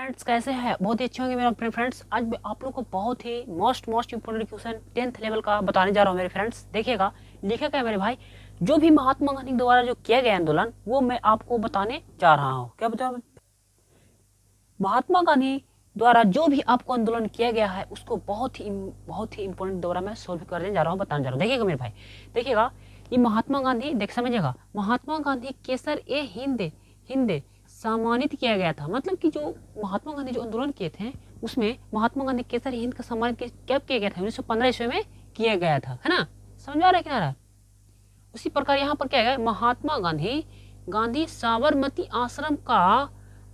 Friends कैसे हैं? बहुत ही अच्छे होंगे मेरे फ्रेंड्स। आज मैं आप लोगों को बहुत ही most important question 10th level का बताने जा रहा हूँ मेरे फ्रेंड्स। देखिएगा, लिखा क्या है मेरे भाई, जो भी महात्मा गांधी द्वारा जो किया गया आंदोलन वो मैं आपको बताने जा रहा हूँ। क्या बताओ? महात्मा गांधी द्वारा जो भी आपको आंदोलन किया गया है उसको बहुत ही इंपॉर्टेंट द्वारा मैं सोल्व करने जा रहा हूँ, बताने जा रहा हूँ। देखिएगा मेरे भाई, देखिएगा, ये महात्मा गांधी देख समझिएगा, महात्मा गांधी केसर ए हिंद हिंद सम्मानित किया गया था। मतलब कि जो महात्मा गांधी जो आंदोलन किए थे उसमें महात्मा गांधी केसर हिंद का सम्मानित कब किया गया था? 1915 ईस्वी में किया गया था, है ना? समझ आ रहा है क्या? उसी प्रकार यहाँ पर क्या है, महात्मा गांधी गांधी साबरमती आश्रम का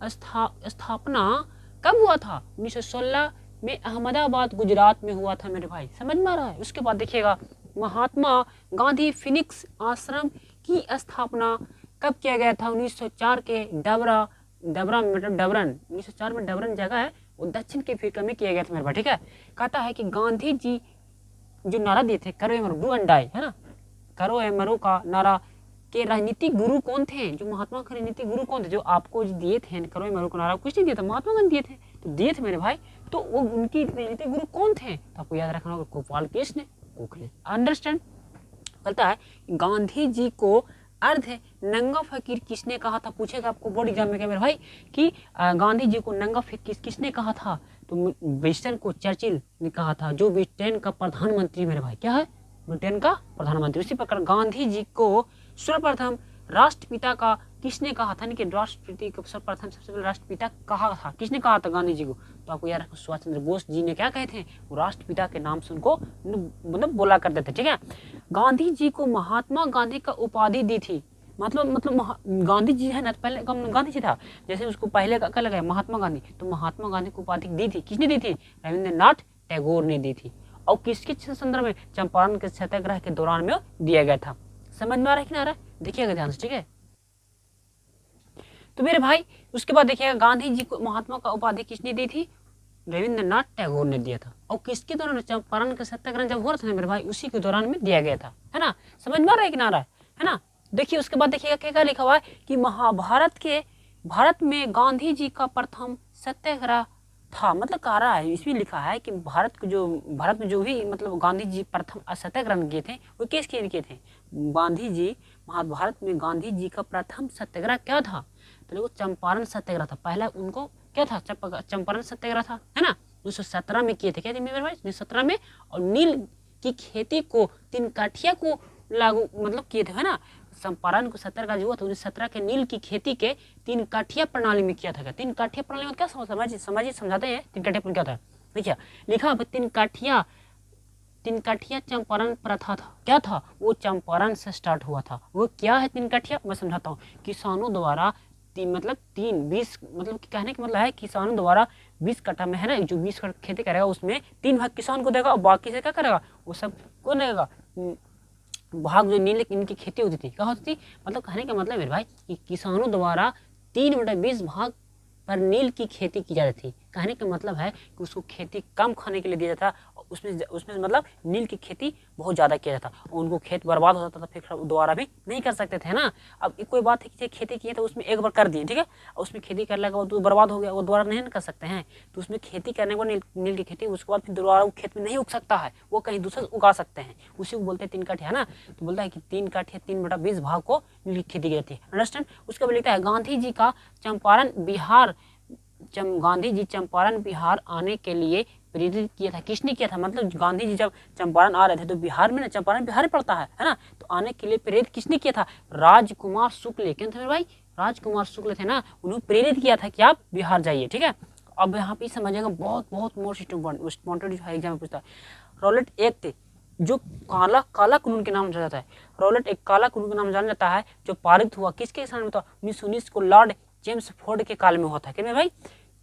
स्थापना कब हुआ था? 1916 में अहमदाबाद गुजरात में हुआ था मेरे भाई। समझ में आ रहा है? उसके बाद देखिएगा, महात्मा गांधी फिनिक्स आश्रम की स्थापना कब किया गया था? 1904 के डबरा मतलब डबरन, 1904 में डबरन जगह है वो दक्षिण के अफ्रीका में किया गया था मेरे भाई। ठीक है, कहता है कि गांधी जी जो नारा दिए थे, करो एमरो डू एंड डाई, है ना, करो एमरो का नारा के राजनीतिक गुरु कौन थे? जो महात्मा के राजनीतिक गुरु कौन थे जो आपको दिए थे? करो एमरो का नारा कुछ नहीं दिया था, महात्मा गांधी दिए थे, तो दिए थे मेरे भाई। तो वो उनकी राजनीतिक गुरु कौन थे? तो आपको याद रखना होगा, गोपाल कृष्ण गोखले। अंडरस्टैंड? कहता है गांधी जी को अर्ध नंगा फकीर किसने कहा था? पूछेगा आपको बोर्ड एग्जाम में क्या मेरे भाई कि गांधी जी को नंगा फकीर किसने कहा था? तो ब्रिटेन को चर्चिल ने कहा था, जो ब्रिटेन का प्रधानमंत्री मेरे भाई क्या है? ब्रिटेन का प्रधानमंत्री। उसी प्रकार गांधी जी को सर्वप्रथम राष्ट्रपिता का किसने कहा था? कि राष्ट्रपति को सर्वप्रथम सबसे पहले राष्ट्रपिता कहा था, किसने कहा था गांधी जी को? तो आपको यार सुभाष चंद्र बोस जी ने क्या कहे थे? वो राष्ट्रपिता के नाम से उनको मतलब बोला करते थे। ठीक है, गांधी जी को महात्मा गांधी का उपाधि दी थी। मतलब गांधी जी है ना, पहले गांधी जी था, जैसे उसको पहले का लगाया महात्मा गांधी, तो महात्मा गांधी को उपाधि दी थी, किसने दी थी? रविंद्रनाथ टैगोर ने दी थी। और किसके संदर्भ में? चंपारण के सत्याग्रह के दौरान में दिया गया था। समझ में आ रहा है कि ना आ रहा है? देखिएगा ध्यान से, ठीक है। तो मेरे भाई उसके बाद देखिएगा, गांधी जी को महात्मा का उपाधि किसने दी थी? रविंद्रनाथ टैगोर ने दिया था। और किसके दौरान? चंपारण का सत्याग्रह जब हो रहा था मेरे भाई, उसी के दौरान में दिया गया था, है ना? समझ में आ रहा है कि ना आ रहा है ना? देखिए उसके बाद देखिएगा क्या लिखा हुआ है कि भारत में गांधी जी का प्रथम सत्याग्रह था। मतलब कह रहा है, इसमें लिखा है कि भारत में जो भी मतलब गांधी जी प्रथम सत्याग्रह किए थे वो किस किए थे? गांधी जी भारत में गांधी जी का प्रथम सत्याग्रह क्या था? तो वो चंपारण सत्याग्रह था। पहला उनको क्या था? चंपारण सत्याग्रह था, है ना? 1917 में किए थे। क्या थे मेरे भाई? 1917 में। और नील की खेती को, तीन काठिया को लागू मतलब किए थे, है ना? चंपारण को सत्याग्रह जो हुआ था 1917 के नील की खेती के तीन काठिया प्रणाली में किया था। तीन काठिया प्रणाली में क्या समझिए समझाते हैं तीन काठिया क्या था। देखिए लिखा तीन काठिया चंपारण प्रथा था। क्या था वो? चंपारण से स्टार्ट हुआ था। वो क्या है तीन काठिया? मैं समझाता हूँ। किसानों द्वारा मतलब कहने का मतलब है किसानों द्वारा 20 कट्ठा में, है ना, जो 20 कट्ठा खेती करेगा उसमें 3 भाग किसान को देगा और बाकी से क्या करेगा? वो सब कौन देगा? भाग जो नील इनकी खेती होती थी, क्या होती थी? मतलब कहने का मतलब मेरे भाई कि किसानों द्वारा 3/20 भाग पर नील की खेती की जाती थी। कहने का मतलब है कि उसको खेती कम खाने के लिए दिया जाता था, उसमें मतलब नील की खेती बहुत ज़्यादा किया जाता और उनको खेत बर्बाद हो जाता था, फिर दोबारा भी नहीं कर सकते थे, ना? अब कोई बात है कि खेती किए तो उसमें एक बार कर दिए, ठीक है, उसमें खेती करने के बाद तो बर्बाद हो गया, वो दोबारा नहीं कर सकते हैं। तो उसमें खेती करने के बाद नील की खेती, उसके बाद फिर दोबारा वो खेत में नहीं उग सकता है, वो कहीं दूसरा उगा सकते हैं। उसी को बोलते हैं तीन काठिया, है ना? तो बोलता है कि 3 काठिया 3/20 भाग को नील की खेती की जाती है। अंडरस्टैंड? उसके बाद लिखता है गांधी जी का गांधी जी चंपारण बिहार आने के लिए प्रेरित किया था। किसने किया था? मतलब गांधी जी जब चंपारण आ रहे थे तो बिहार में ना, चंपारण बिहार पड़ता है ना? तो आने के लिए प्रेरित किसने किया था? राजकुमार शुक्ल। क्यों थे मेरे भाई? राजकुमार शुक्ल थे ना, उन्होंने प्रेरित किया था कि आप बिहार जाइए। ठीक है, अब यहाँ पे समझिएगा, बहुत मोस्ट इम्पोर्टेंट जो है एग्जाम में पूछता है। रॉलेट एक्ट जो काला कानून के नाम जाना जाता है, रॉलेट एक काला कानून के नाम जाना जाता है, जो पारित हुआ किसके साल में था? 1919 को लॉर्ड जेम्स फोर्ड के काल में हुआ था। क्या भाई?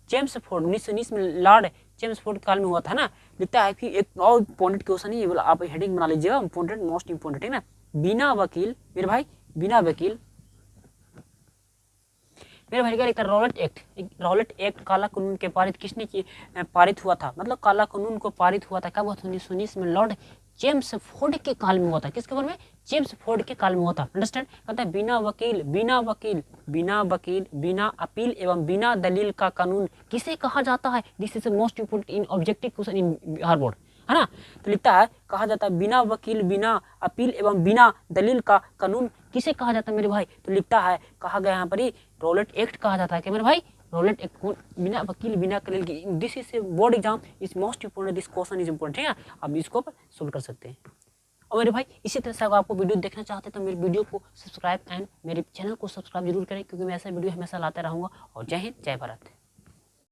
जेम्स फोर्ड 1919 में लॉर्ड जेम्स फोर्ड के काल में हुआ था ना। लिखता है कि एक और इंपॉर्टेंट क्वेश्चन है, आप हेडिंग बना लीजिएगा, इंपॉर्टेंट मोस्ट इंपॉर्टेंट, है ना? बिना वकील मेरे भाई, बिना वकील मेरे भाई क्या लिखता है? रॉलेट एक्ट काला कानून के पारित किसने पारित हुआ था? मतलब काला कानून को पारित हुआ था कब? 1919 में लॉर्ड जेम्स फोर्ड के काल में हुआ था। किसके बारे में? जेम्स फोर्ड के काल में हुआ था। अंडरस्टैंड? कहता है बिना वकील बिना अपील एवं बिना दलील का कानून किसे कहा जाता है? This is most important in objective question in Bihar board, है ना। तो लिखता है कहा जाता है बिना वकील बिना अपील एवं बिना दलील का कानून किसे कहा जाता है मेरे भाई? तो लिखता है कहा गया यहाँ पर ही रॉलेट एक्ट कहा जाता है। क्या मेरे भाई? Rowlatt act. बिना वकील बिना दलील की, this is a board exam is most important, this question is important, ठीक है। अब इसको सोल्व कर सकते हैं। और मेरे भाई इसी तरह से अगर आपको वीडियो देखना चाहते हैं तो मेरे वीडियो को सब्सक्राइब एंड मेरे चैनल को सब्सक्राइब जरूर करें, क्योंकि मैं ऐसा वीडियो हमेशा लाता रहूँगा। और जय हिंद, जय भारत।